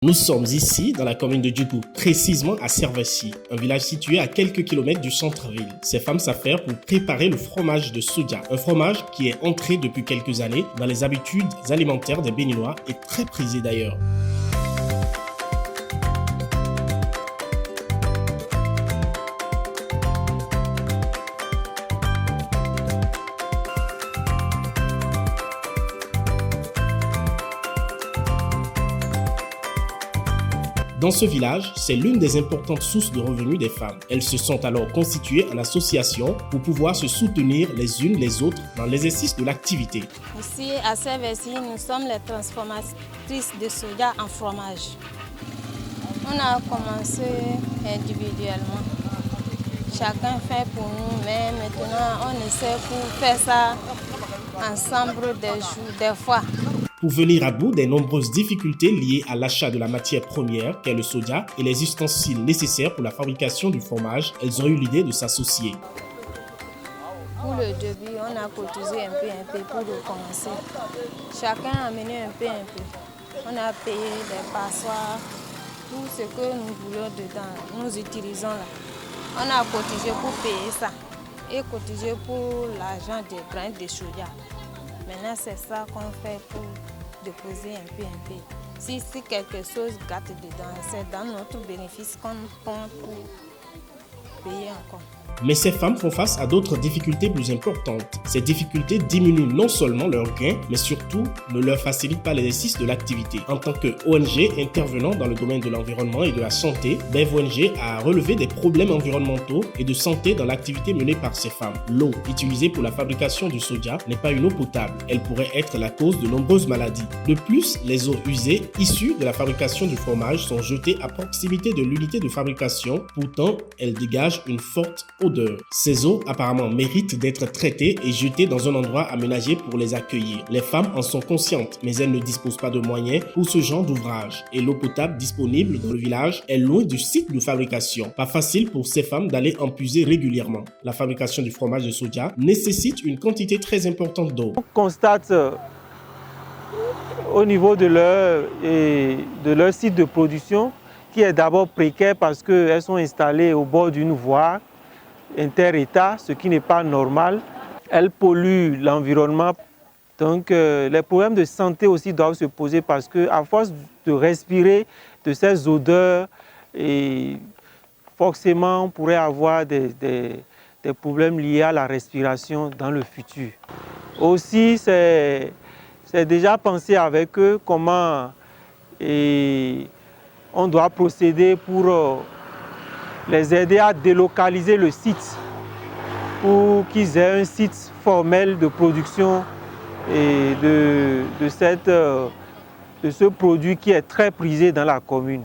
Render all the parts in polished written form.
Nous sommes ici dans la commune de Djougou, précisément à Servessi, un village situé à quelques kilomètres du centre-ville. Ces femmes s'affairent pour préparer le fromage de soja, un fromage qui est entré depuis quelques années dans les habitudes alimentaires des Béninois et très prisé d'ailleurs. Dans ce village, c'est l'une des importantes sources de revenus des femmes. Elles se sont alors constituées en association pour pouvoir se soutenir les unes les autres dans l'exercice de l'activité. Ici, à Servessi, nous sommes les transformatrices de soja en fromage. On a commencé individuellement. Chacun fait pour nous, mais maintenant on essaie pour faire ça ensemble des fois. Pour venir à bout des nombreuses difficultés liées à l'achat de la matière première qu'est le soja et les ustensiles nécessaires pour la fabrication du fromage, elles ont eu l'idée de s'associer. Pour le début, on a cotisé un peu pour commencer. Chacun a amené un peu. On a payé des passoires, tout ce que nous voulons dedans, nous utilisons là. On a cotisé pour payer ça et cotisé pour l'argent des grains de soja. Maintenant, c'est ça qu'on fait pour déposer un peu. Si quelque chose gâte dedans, c'est dans notre bénéfice qu'on prend pour payer encore. Mais ces femmes font face à d'autres difficultés plus importantes. Ces difficultés diminuent non seulement leurs gains, mais surtout ne leur facilitent pas l'exercice de l'activité. En tant que ONG intervenant dans le domaine de l'environnement et de la santé, Bev ONG a relevé des problèmes environnementaux et de santé dans l'activité menée par ces femmes. L'eau utilisée pour la fabrication du soja n'est pas une eau potable. Elle pourrait être la cause de nombreuses maladies. De plus, les eaux usées issues de la fabrication du fromage sont jetées à proximité de l'unité de fabrication. Pourtant, elles dégagent une forte odeur. Ces eaux apparemment méritent d'être traitées et jetées dans un endroit aménagé pour les accueillir. Les femmes en sont conscientes, mais elles ne disposent pas de moyens pour ce genre d'ouvrage. Et l'eau potable disponible dans le village est loin du site de fabrication. Pas facile pour ces femmes d'aller en puiser régulièrement. La fabrication du fromage de soja nécessite une quantité très importante d'eau. On constate au niveau de leur site de production qui est d'abord précaire parce qu'elles sont installées au bord d'une voie inter-État, ce qui n'est pas normal. Elles polluent l'environnement. Donc les problèmes de santé aussi doivent se poser parce qu'à force de respirer de ces odeurs, et forcément on pourrait avoir des problèmes liés à la respiration dans le futur. Aussi, c'est déjà pensé avec eux comment on doit procéder pour les aider à délocaliser le site pour qu'ils aient un site formel de production et de ce produit qui est très prisé dans la commune.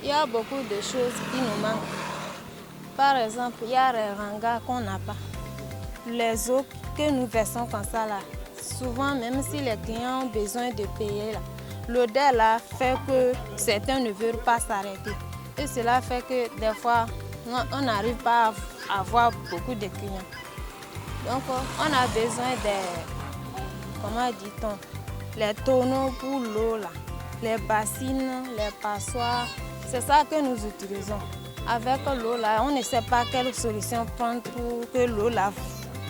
Il y a beaucoup de choses qui nous manquent. Par exemple, il y a les rangas qu'on n'a pas. Les eaux que nous versons comme ça là, souvent même si les clients ont besoin de payer, l'odeur là fait que certains ne veulent pas s'arrêter. Et cela fait que des fois, on n'arrive pas à avoir beaucoup de clients. Donc, on a besoin comment dit-on, les tonneaux pour l'eau, les bassines, les passoires. C'est ça que nous utilisons. Avec l'eau, là, on ne sait pas quelle solution prendre pour que l'eau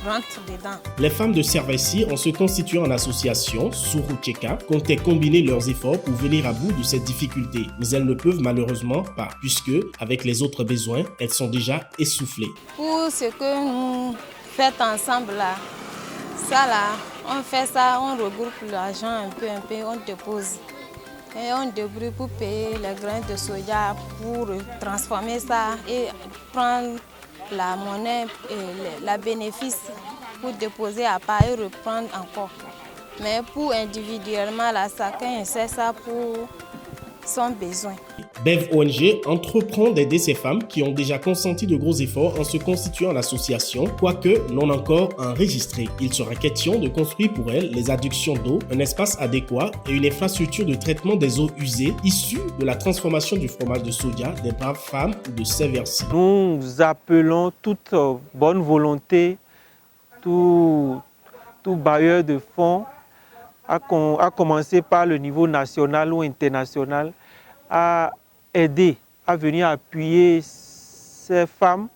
rentre dedans. Les femmes de Servessi, en se constituant en association, Surucheka, comptaient combiner leurs efforts pour venir à bout de cette difficulté. Mais elles ne peuvent malheureusement pas, puisque, avec les autres besoins, elles sont déjà essoufflées. Pour ce que nous faisons ensemble là, ça là, on fait ça, on regroupe l'argent un peu, on dépose. Et on débrouille pour payer les grains de soja, pour transformer ça et prendre la monnaie et la bénéfice pour déposer à part et reprendre encore. Mais pour individuellement, là, chacun essaie ça pour son besoin. Bev ONG entreprend d'aider ces femmes qui ont déjà consenti de gros efforts en se constituant en association, quoique non encore enregistrées. Il sera question de construire pour elles les adductions d'eau, un espace adéquat et une infrastructure de traitement des eaux usées issues de la transformation du fromage de soja des braves femmes de Servessi. Nous appelons toute bonne volonté, tout bailleur de fonds, à commencer par le niveau national ou international, à aider, à venir appuyer ces femmes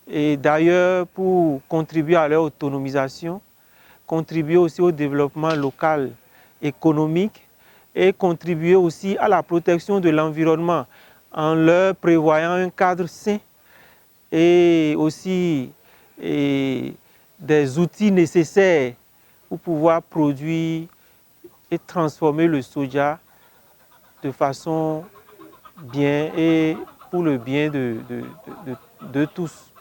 et d'ailleurs pour contribuer à leur autonomisation, contribuer aussi au développement local économique et contribuer aussi à la protection de l'environnement en leur prévoyant un cadre sain et aussi des outils nécessaires pour pouvoir produire et transformer le soja de façon bien et pour le bien de tous.